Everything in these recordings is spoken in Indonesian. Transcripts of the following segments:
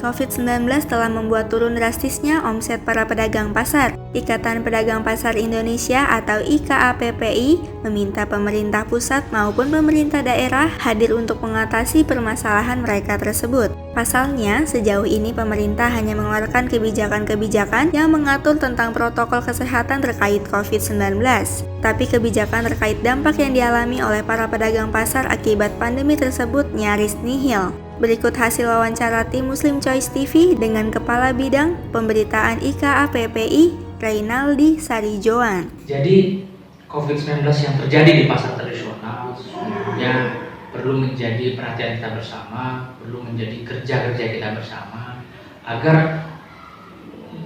COVID-19 telah membuat turun drastisnya omset para pedagang pasar. Ikatan Pedagang Pasar Indonesia atau IKAPPI meminta pemerintah pusat maupun pemerintah daerah hadir untuk mengatasi permasalahan mereka tersebut. Pasalnya, sejauh ini pemerintah hanya mengeluarkan kebijakan-kebijakan yang mengatur tentang protokol kesehatan terkait COVID-19. Tapi kebijakan terkait dampak yang dialami oleh para pedagang pasar akibat pandemi tersebut nyaris nihil. Berikut hasil wawancara tim Muslim Choice TV dengan Kepala Bidang Pemberitaan IKAPPI, Reynaldi Sarijoan. Jadi COVID-19 yang terjadi di pasar tradisional sesungguhnya perlu menjadi perhatian kita bersama, perlu menjadi kerja-kerja kita bersama agar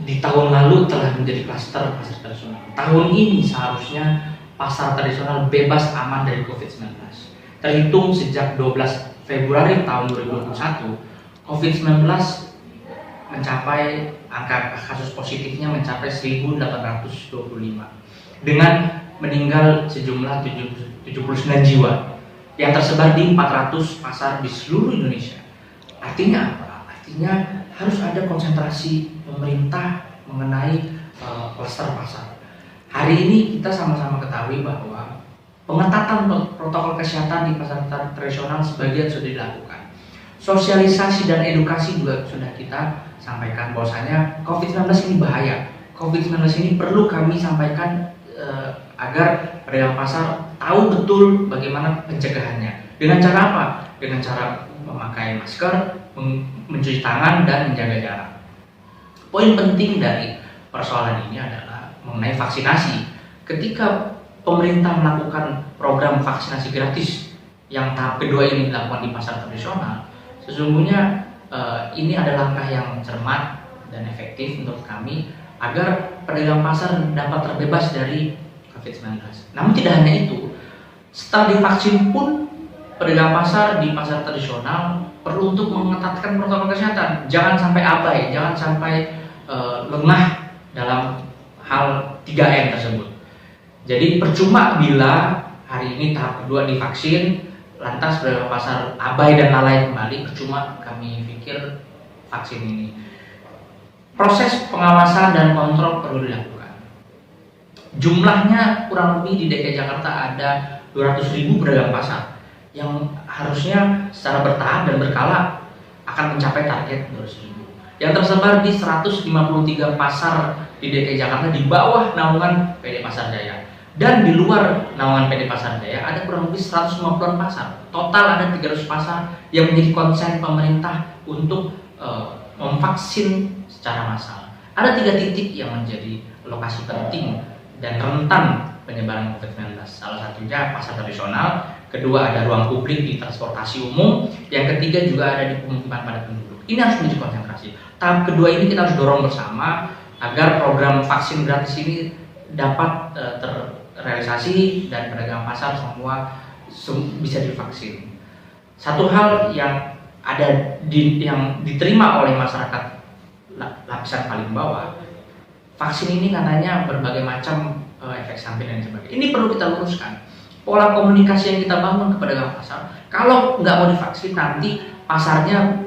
di tahun lalu telah menjadi klaster pasar tradisional. Tahun ini seharusnya pasar tradisional bebas aman dari COVID-19. Terhitung sejak 12 Februari tahun 2021, COVID-19 mencapai angka kasus positifnya mencapai 1.825 dengan meninggal sejumlah 79 jiwa yang tersebar di 400 pasar di seluruh Indonesia. Artinya apa? Artinya harus ada konsentrasi pemerintah mengenai klaster pasar. Hari ini kita sama-sama ketahui bahwa pengetatan protokol kesehatan di pasar tradisional sebagian sudah dilakukan. Sosialisasi dan edukasi juga sudah kita sampaikan bahwasanya COVID-19 ini bahaya. COVID-19 ini perlu kami sampaikan agar pedagang pasar tahu betul bagaimana pencegahannya. Dengan cara apa? Dengan cara memakai masker, mencuci tangan, dan menjaga jarak. Poin penting dari persoalan ini adalah mengenai vaksinasi. Ketika pemerintah melakukan program vaksinasi gratis yang tahap kedua ini dilakukan di pasar tradisional, sesungguhnya ini adalah langkah yang cermat dan efektif untuk kami agar pedagang pasar dapat terbebas dari COVID-19. Namun tidak hanya itu, setelah divaksin pun pedagang pasar di pasar tradisional perlu untuk mengetatkan protokol kesehatan. Jangan sampai abai, jangan sampai lengah dalam hal 3M tersebut. Jadi percuma bila hari ini tahap kedua divaksin, lantas pedagang pasar abai dan lalai kembali, percuma kami pikir vaksin ini. Proses pengawasan dan kontrol perlu dilakukan. Jumlahnya kurang lebih di DKI Jakarta ada 200.000 pedagang pasar yang harusnya secara bertahap dan berkala akan mencapai target 200.000. Yang tersebar di 153 pasar di DKI Jakarta di bawah naungan PD Pasar Jaya. Dan di luar naungan PD Pasar Jaya ada kurang lebih 150-an pasar. Total ada 300 pasar yang menjadi konsen pemerintah untuk memvaksin secara massal. Ada 3 titik yang menjadi lokasi penting dan rentan penyebaran COVID-19. Salah satunya pasar tradisional, kedua ada ruang publik di transportasi umum, yang ketiga juga ada di pemukiman padat penduduk. Ini harus menjadi konsentrasi. Tahap kedua ini kita harus dorong bersama agar program vaksin gratis ini dapat terrealisasi dan pedagang pasar semua bisa divaksin. Satu hal yang ada yang diterima oleh masyarakat lapisan paling bawah, vaksin ini katanya berbagai macam efek samping dan sebagainya. Ini perlu kita luruskan. Pola komunikasi yang kita bangun ke pedagang pasar, kalau nggak mau divaksin nanti pasarnya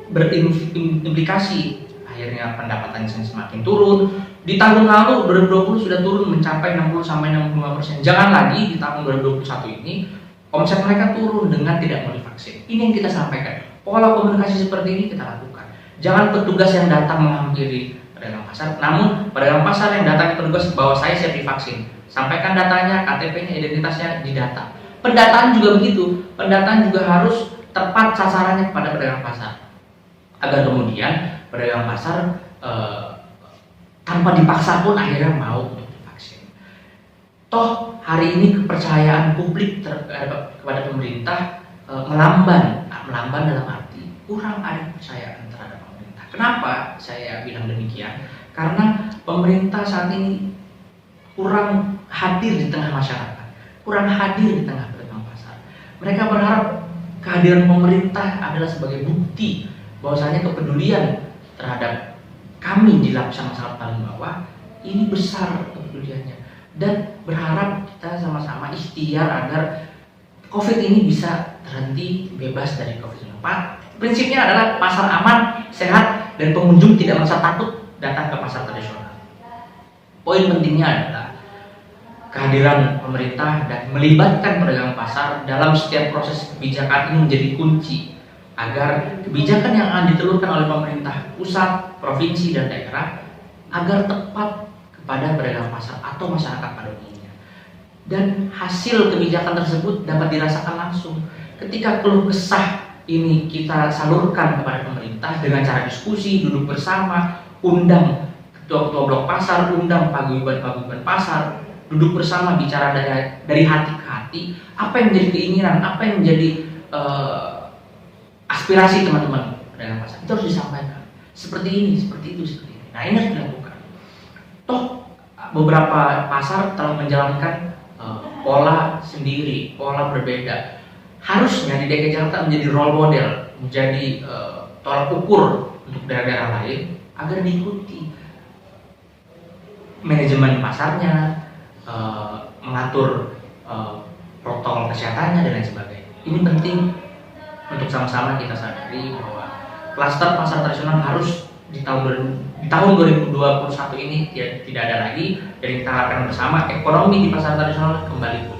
berimplikasi, akhirnya pendapatannya semakin turun. Di tahun lalu 2020 sudah turun mencapai 60-65%. Jangan lagi di tahun 2021 ini omset mereka turun dengan tidak mau divaksin. Ini yang kita sampaikan. Pola komunikasi seperti ini kita lakukan. Jangan petugas yang datang menghampiri pedagang pasar, namun pedagang pasar yang datang ke petugas bahwa saya siap divaksin. Sampaikan datanya, KTP-nya, identitasnya didata. Pendataan juga begitu. Pendataan juga harus tepat sasarannya kepada pedagang pasar. Agar kemudian pedagang pasar tanpa dipaksa pun akhirnya mau untuk divaksin. Toh hari ini kepercayaan publik kepada pemerintah melamban dalam arti kurang ada kepercayaan terhadap pemerintah. Kenapa saya bilang demikian? Karena pemerintah saat ini kurang hadir di tengah masyarakat, kurang hadir di tengah pedagang pasar. Mereka berharap kehadiran pemerintah adalah sebagai bukti bahwasanya kepedulian terhadap kami di lapisan masyarakat paling bawah ini besar kepeduliannya, dan berharap kita sama-sama ikhtiar agar COVID ini bisa terhenti, bebas dari COVID-19. Prinsipnya adalah pasar aman, sehat, dan pengunjung tidak merasa takut datang ke pasar tradisional. Poin pentingnya adalah kehadiran pemerintah dan melibatkan pedagang pasar dalam setiap proses kebijakan ini menjadi kunci agar kebijakan yang akan ditelurkan oleh pemerintah pusat, provinsi, dan daerah agar tepat kepada pedagang pasar atau masyarakat pada umumnya. Dan hasil kebijakan tersebut dapat dirasakan langsung ketika keluh kesah ini kita salurkan kepada pemerintah dengan cara diskusi, duduk bersama, undang ketua-ketua blok pasar, undang paguyuban pasar, duduk bersama bicara dari hati ke hati, apa yang menjadi keinginan, apa yang menjadi aspirasi teman-teman pedagang pasar itu harus disampaikan. Seperti ini, seperti itu, seperti ini. Nah, ini harus dilakukan. Toh beberapa pasar telah menjalankan pola sendiri, pola berbeda. Harusnya di DKI Jakarta menjadi role model, menjadi tolak ukur untuk daerah-daerah lain agar diikuti. Manajemen pasarnya, mengatur protokol kesehatannya dan lain sebagainya. Ini penting untuk sama-sama kita sadari bahwa klaster pasar tradisional harus di tahun 2021 ini tidak ada lagi, dan kita harapkan bersama ekonomi di pasar tradisional kembali